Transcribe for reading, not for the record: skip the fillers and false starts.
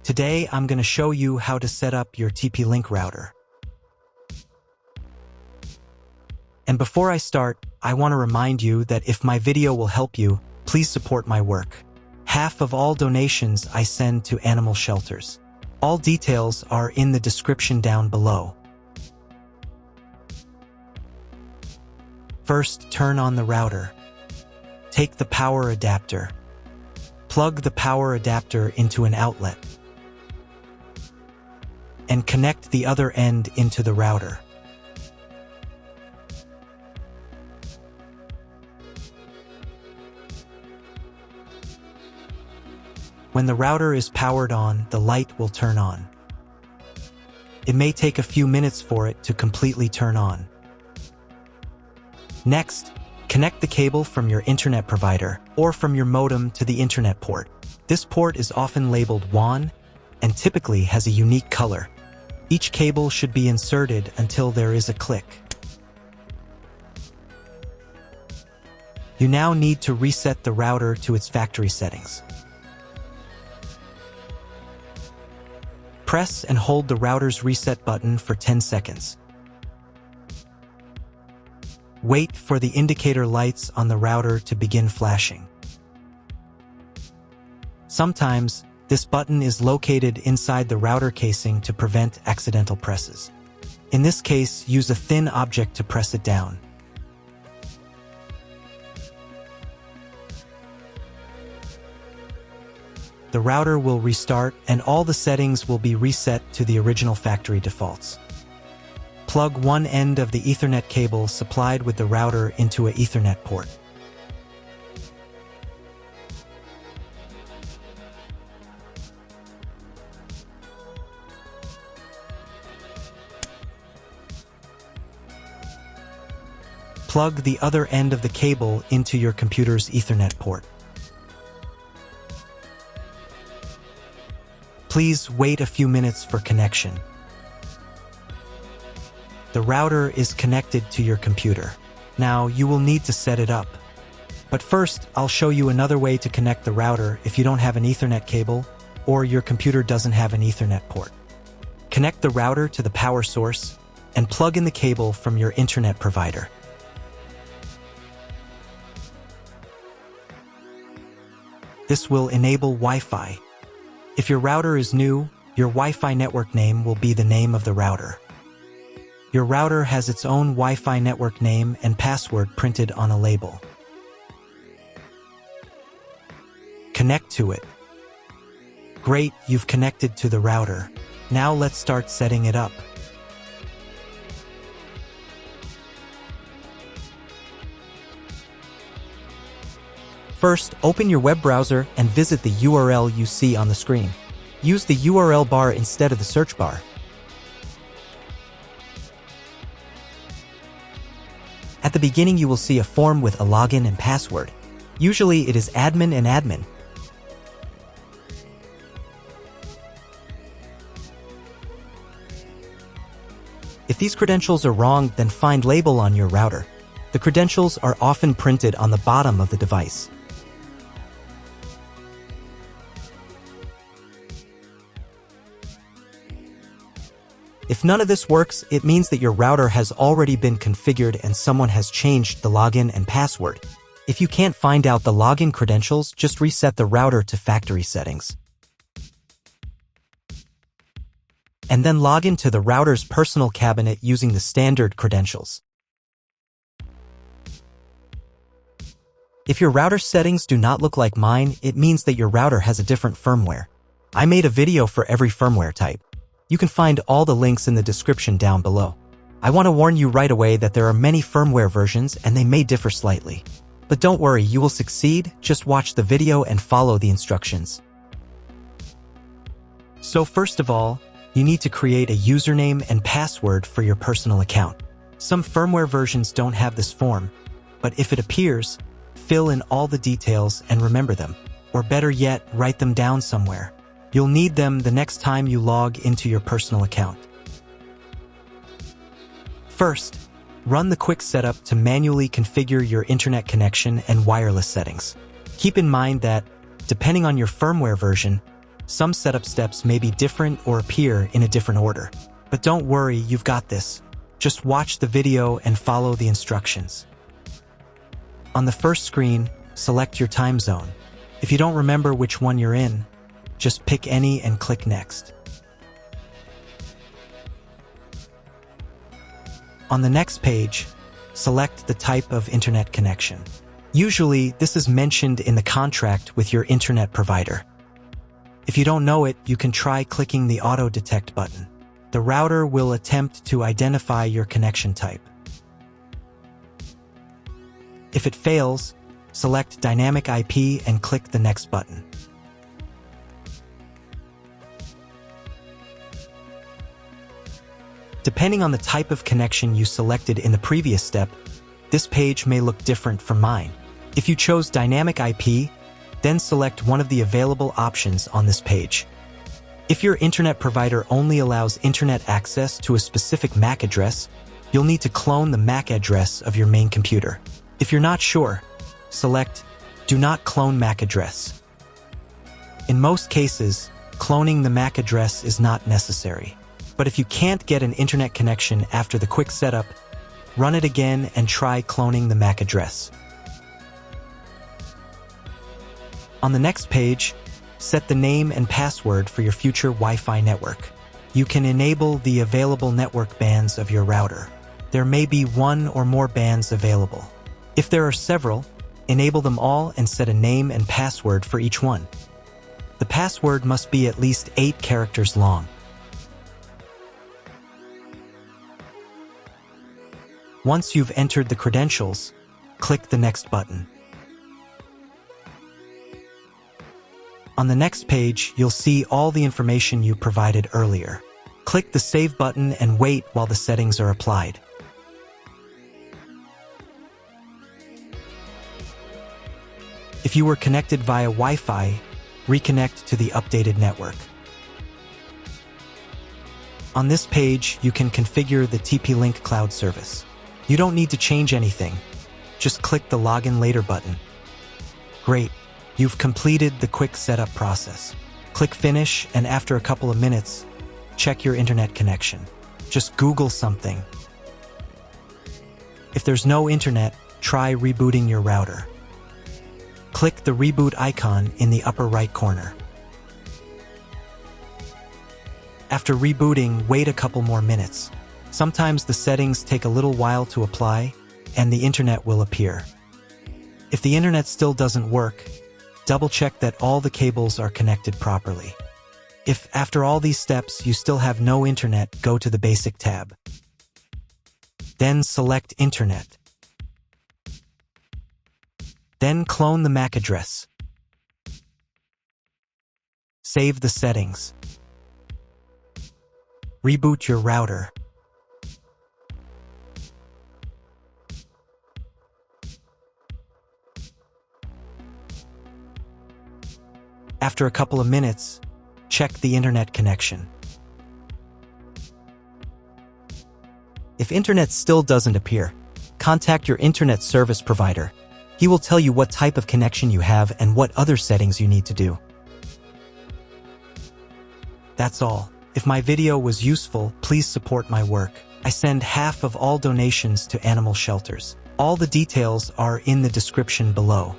Today, I'm going to show you how to set up your TP-Link router. And before I start, I want to remind you that if my video will help you, please support my work. Half of all donations I send to animal shelters. All details are in the description down below. First, turn on the router. Take the power adapter. Plug the power adapter into an outlet. And connect the other end into the router. When the router is powered on, the light will turn on. It may take a few minutes for it to completely turn on. Next, connect the cable from your internet provider or from your modem to the internet port. This port is often labeled WAN and typically has a unique color. Each cable should be inserted until there is a click. You now need to reset the router to its factory settings. Press and hold the router's reset button for 10 seconds. Wait for the indicator lights on the router to begin flashing. Sometimes, this button is located inside the router casing to prevent accidental presses. In this case, use a thin object to press it down. The router will restart and all the settings will be reset to the original factory defaults. Plug one end of the Ethernet cable supplied with the router into an Ethernet port. Plug the other end of the cable into your computer's Ethernet port. Please wait a few minutes for connection. The router is connected to your computer. Now you will need to set it up. But first, I'll show you another way to connect the router if you don't have an Ethernet cable or your computer doesn't have an Ethernet port. Connect the router to the power source and plug in the cable from your internet provider. This will enable Wi-Fi. If your router is new, your Wi-Fi network name will be the name of the router. Your router has its own Wi-Fi network name and password printed on a label. Connect to it. Great, you've connected to the router. Now let's start setting it up. First, open your web browser and visit the URL you see on the screen. Use the URL bar instead of the search bar. At the beginning, you will see a form with a login and password. Usually, it is admin and admin. If these credentials are wrong, then find label on your router. The credentials are often printed on the bottom of the device. If none of this works, it means that your router has already been configured and someone has changed the login and password. If you can't find out the login credentials, just reset the router to factory settings. And then log into the router's personal cabinet using the standard credentials. If your router settings do not look like mine, it means that your router has a different firmware. I made a video for every firmware type. You can find all the links in the description down below. I want to warn you right away that there are many firmware versions and they may differ slightly. But don't worry, you will succeed, just watch the video and follow the instructions. So first of all, you need to create a username and password for your personal account. Some firmware versions don't have this form, but if it appears, fill in all the details and remember them. Or better yet, write them down somewhere. You'll need them the next time you log into your personal account. First, run the quick setup to manually configure your internet connection and wireless settings. Keep in mind that, depending on your firmware version, Some setup steps may be different or appear in a different order. But don't worry, you've got this. Just watch the video and follow the instructions. On the first screen, select your time zone. If you don't remember which one you're in, just pick any and click Next. On the next page, select the type of internet connection. Usually, this is mentioned in the contract with your internet provider. If you don't know it, you can try clicking the Auto Detect button. The router will attempt to identify your connection type. If it fails, select Dynamic IP and click the Next button. Depending on the type of connection you selected in the previous step, this page may look different from mine. If you chose Dynamic IP, then select one of the available options on this page. If your internet provider only allows internet access to a specific MAC address, you'll need to clone the MAC address of your main computer. If you're not sure, select Do Not Clone MAC Address. In most cases, cloning the MAC address is not necessary. But if you can't get an internet connection after the quick setup, run it again and try cloning the MAC address. On the next page, set the name and password for your future Wi-Fi network. You can enable the available network bands of your router. There may be one or more bands available. If there are several, enable them all and set a name and password for each one. The password must be at least 8 characters long. Once you've entered the credentials, click the Next button. On the next page, you'll see all the information you provided earlier. Click the Save button and wait while the settings are applied. If you were connected via Wi-Fi, reconnect to the updated network. On this page, you can configure the TP-Link cloud service. You don't need to change anything. Just click the Login Later button. Great, you've completed the quick setup process. Click Finish, and after a couple of minutes, check your internet connection. Just Google something. If there's no internet, try rebooting your router. Click the reboot icon in the upper right corner. After rebooting, wait a couple more minutes. Sometimes the settings take a little while to apply, and the internet will appear. If the internet still doesn't work, double-check that all the cables are connected properly. If, after all these steps, you still have no internet, go to the Basic tab. Then select Internet. Then clone the MAC address. Save the settings. Reboot your router. After a couple of minutes, check the internet connection. If internet still doesn't appear, contact your internet service provider. He will tell you what type of connection you have and what other settings you need to do. That's all. If my video was useful, please support my work. I send half of all donations to animal shelters. All the details are in the description below.